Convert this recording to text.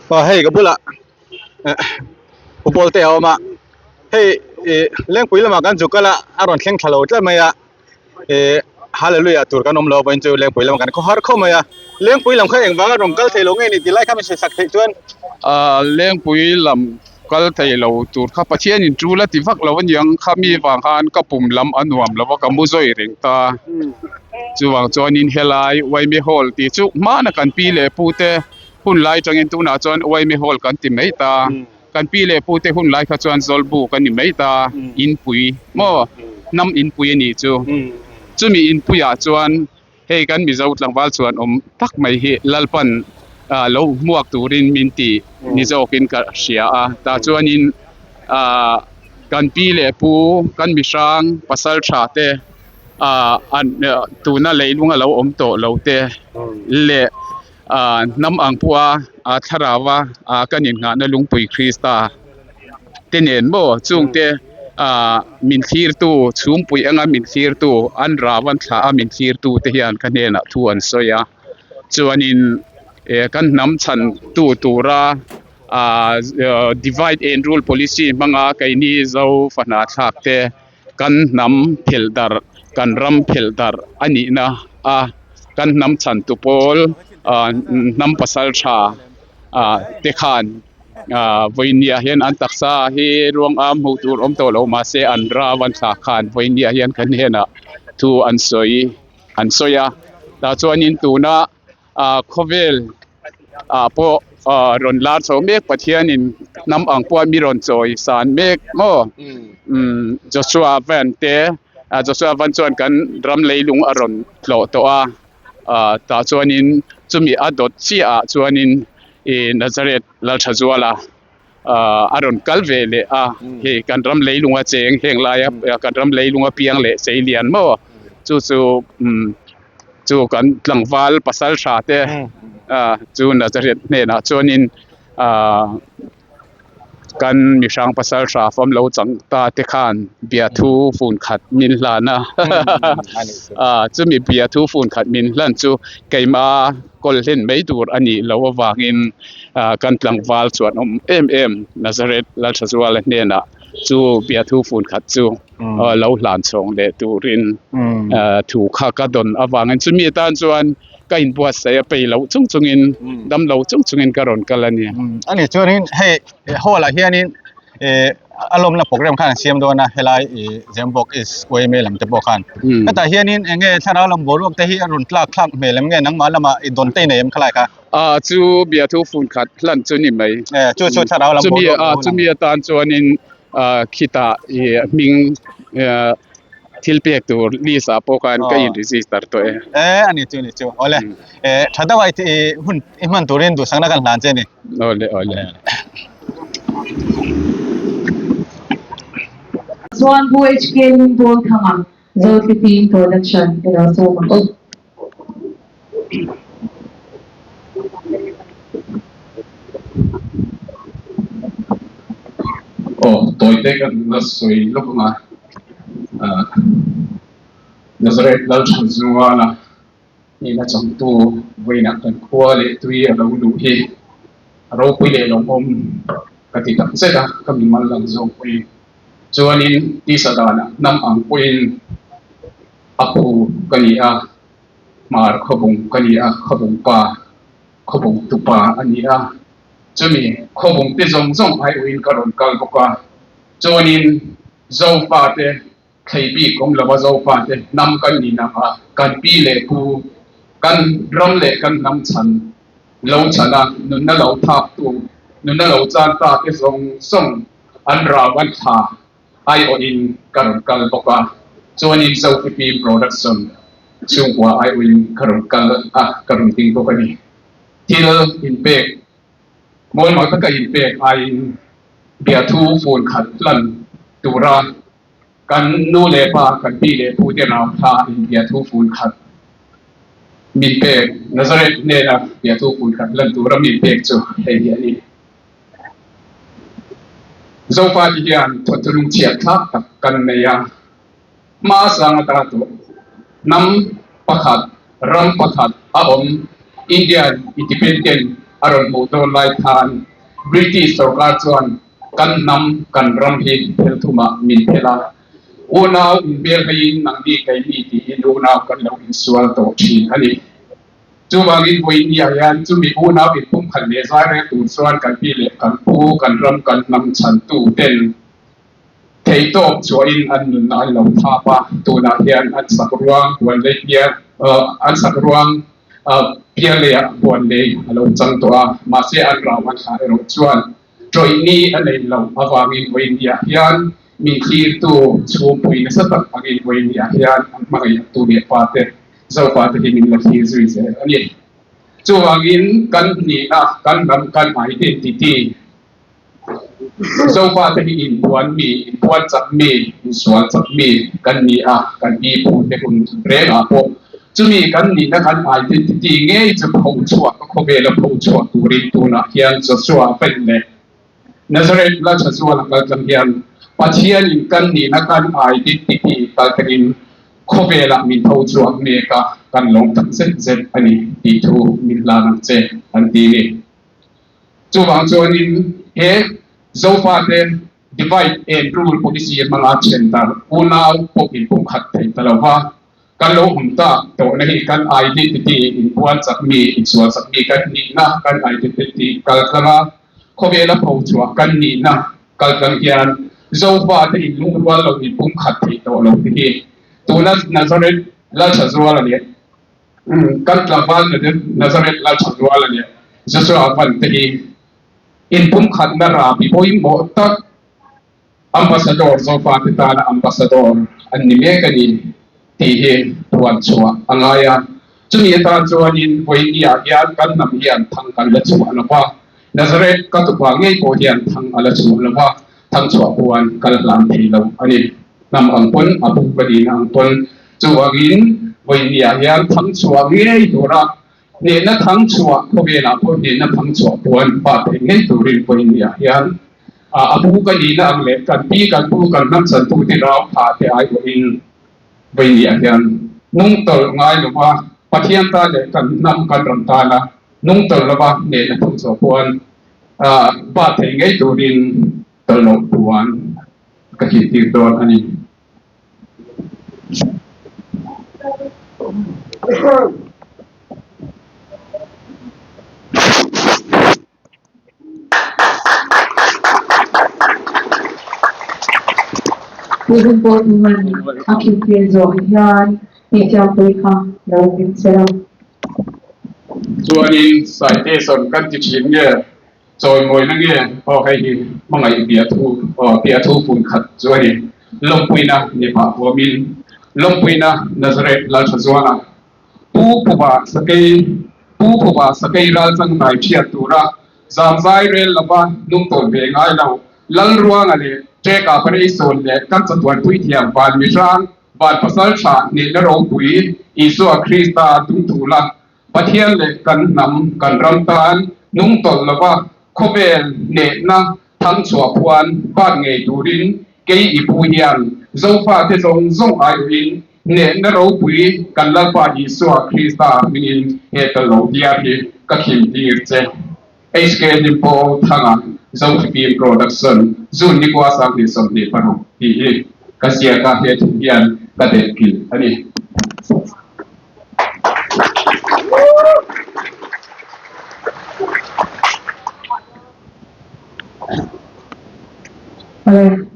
ก็ให้กับบุละอุปโภคเตเอามาให้เลี้ยงปุ๋ยละมากันจุกละอารอนแข็งทะโลจะมายะฮาเลลูยาตูร์กันนมเราเป็นจูเลี้ยงปุ๋ยละมากันก็ฮาร์เข้ามาเลี้ยงปุ๋ยลำเขาเองว่ารองกัลเทลงไงนี่ติไล่ข้าไม่ใช่สักทีจวนเลี้ยงปุ๋ยลำกัลเทลตูร์ข้าปะเชียนินจูละติฟักเราวันยังข้ามีวางหานก็ปุ่มลำอันวมแล้วว่ากัมบุซอยเริงตาจูวางจอนินเฮลัยไว้ไม่ฮอลติจูมานักันปีเล่ปูเตหุ่นไล่จังเงินตูน่าจวนไว้ไม่ฮอลกันติไม่ตากันปีเล่ปูเตหุ่นไล่ข้าจวนซอลบูกันนี่ไม่ตาอินปุ๋ยโม่น้ำอินปุ๋ยนี่จูมีอินปุ๋ยจวนให้กันมีเจ้าหลังบ้านจวนตักไม่เฮลัลปันเราหมวกตูรินมินตีนี่จะกินกับเสียแต่จวนอินกันปีเล่ปูกันมีช้างปัสสาวะเตอันตูน่าเลยลุงเราโตเราเตเล่น้ำอังพัวทาราวะกันยินงานลุงปุยคริสตาเตเนนบ่จุงเตมินคีร์ตูชุมปุยงามินคีร์ตูอันราวันทามินคีร์ตูเตยันกันเนนะทวนโซยาจวนินกันน้ำชันตูราdivide and rule policy มังกายนี้เจ้าฝันทักเตกันน้ำเพลดาร์กันรำเพลดาร์อันนี้นะกันน้ำชันตุโพลน้ำปัสสาวะเตขันวันนี้เห็นอันตักษาให้รวงหูตูรโตเรามาเสอันราวันสาขานวันนี้เห็นกันเห็นทูอันสอยแต่ส่วนนี้ตูน่าโควิลพอรอนลาดโซเมกปัจเจียนินน้ำอังปัวมีรอนโซยสารเมกโมจชัวแวนเตจชัววันส่วนกันรำเลยลุงอรอนโลตัวแต่ส่วนนี้จะมีอดดชีส่วนนี้นาซาเรตลาชจัวลาอารอนกัลเวเลเฮกันรำเลยลุงว่าเจงเฮงลายกันรำเลยลุงว่าเปียงเลเสียเลียนโมจูกันหลังวาลปัสสาวะเตจูนาซาเรตเนี่ยนะส่วนนี้กันมีช่างปัสสาวะฟอมเราจังตาเตคานเบียทูฟูนขัดมินลานะจะมีเบียทูฟูนขัดมินลันจูไกมากอลเล่นไม่ดูอันนี้เราวางอินกันหลังวาลส่วนนาซาเรตลาชจัวลเนี่ยนะจูเบียทูฟูนขัดจูเราหลานส่งเดตูรินถูกข้ากระดนวางอินจะมีตานส่วนก็อินบัวเสียไปเราจุงอินดำเราจุงอินกระรอนกันละเนี่ยอันนี้ช่วงนี้ให้หัวละเฮียนี่อารมณ์ละโปรแกรมขันเสียมโดนนะเฮลัยเจมบอกไว้เมลมจะบอกขันแต่เฮียนี่เงี้ยถ้าเราลำบากแต่เฮียรุนคลักเมลมเงี้ยนังมาละมาโดนเตยเนี่ยมันคล้ายกันจูเบียทูฟูนขัดลันจูนี่ไหมจูถ้าเราลำบากจูมีตานจวนอินคิตามิงทิลเปียกตัวลีสาโปกันก็ยินรีสิสตาร์ตัวอันนี้จูโอเลถ้าได้ว่าหุ่นมันตัวเรียนดูสังนักการหลานเจนี่โอเลส่วนผู้ HK โดนทำโดยทีม production เราส่งมาตัวเด็กก็สวยลูกมานาซาเรตลาชันซัวนะนี่นะจังตัวไว้นักกันขั้วเลยตัวเราดูเฮเราคุยเลยลงผมกติกาเสร็จแล้วก็มีมันลังจงคุยจวนนี้ที่สถานะนำอังคุยอัปูกันนี่มาขบุงกันนี่ขบุงป่าขบุงตุป่าอันนี้จะมีขบุงที่จงไอวินกระโดดกันก็ว่าจวนนี้เจ้าฟ้าเตใครปีกงละว่าเจ้าฟ้าเตนำกันนี่นะกันปีเล่ผู้กันรำเล่กันนำฉันเราชนะนุนนั่นเราทับตัวนุนนั่นเราจานตาที่ส่งอันราวันทาไอโออินกันบอกว่าจวนนี้เจ้าที่โปรดักชั่นช่วงว่าไอโออินกันติงบอกนี่ที่เราอินเปกมวยมาตั้งแต่อินเปกไอเบียทูฟูนขัดลันตูรากันนูเลปากันปีเลผู้ที่เราทาอินเบียทูฟูนขัดมินเปกนาซาเรตเนี่ยนะเบียทูฟูนขัดลันตูรามินเปกจูเฮียนี่เจ้าฟ้าที่เดียนทศลุงเฉียดทักกันในยามาสังตาตุน้ำประคัดรำประคัดอินเดียอินดิเพนเดน aron mo do lai than British sarkar chuan kan nam kan ram hi phel thuma min phela unaw in bel hain nang ni kai mi ti unaw kan lo in sual to thin ani chu wangin voi ni ayan chu mi unaw in pum khan le zai re tu suan kan pi le kan pu kan ram kan nam chan tu ten thei top chu in an nun an lo tha pa tu na hian an sakruang wan le pia an sakruang pia le wan le alo chang to a ma se an ra wan ha ro chuan troi ni an le lo awangin voi ni hian min thir tu chu pui na satak agin voi ni hian an mai tu le pa te zo pa te min la thir zui se ani chu wangin kan ni na kan ram kan identity zo fa te in puan mi puan chak mi sual chak mi kan ni kan i pu te kun re a po chu mi kan ni na kan identity nge chu phou chua ko be la phou chua tu ri tu na hian Joshua pen le Nazareth la chua la kan hian pathian in kan ni na kan identity ta terin ko be la min phou chua me ka kan long tak set ani ti thu min la na che an ti ni chu wang chuan in he zo fa te divide and rule policy mga center unaw po in pum khat thai talawa kan lo humta to na hi kan identity in puan sak mi in sual sak mi kan ni na kan identity kal kala ko be la phou chua kan ni na kal kan hian zo fa te in lung wal lo in pum khat thai to lo hi to na Nazareth la chazwa la ne kan tlawan na Nazareth la chazwa la ne Joshua van te in pum khat na ra bi boy mo tak ambassador zo fa te ta na ambassador an ni me ka ni ti he tuan chua angaya chumi ta chuan in voi ia hian kan nam hian thang kan la chu an wa Nazareth ka tu ba ngei ko hian thang ala chu la wa thang chua puan kal lam thei lo ani nam ang pon abu badi na ang pon chu wagin voi ia hian thang chua ngei dura ne na thang chua ko be la ko ne na thang chua puan pa the ngei turin voi ia hian abu ka ni na ang le kan pi kan pu kan nam san tu ti ra pha te ai ko in voi ia hian nung tol ngai lo wa pathian ta le kan nam kan ram ta la nung tol lo wa ne na thang chua puan pa the ngei turin tol no puan ka ki ti don ani Moving forward, naman aking piezo yan, itiang pui ka, lawin sila. chuanin citation kan ti thin nge choi moi na nge ho kai hi mangai pia thu pun khat chuani lompuina ni pa homin lompuina Nazareth la chazwana pu ba sakai ral chang nai thia tura zam zai rel laba nung ton be ngai lo lal ruang ale te ka pare son le kan chatwan pui thiam ban mi rang ban pasal tha ni la ro pui isu a Krista tung thula pathian le kan nam kan ram tan nung tol laba khobel ne na thang chua puan ba ngei turin ke i pu hian zo fa te zong ai rin ne na ro pui kan la pa isu a Krista min he ta lo dia hi ka khim dir che HK Limpo thanga zo fi production zun ni kwa sang ni som ni panu hi ka sia ka he thu hian ka de ki ani Okay.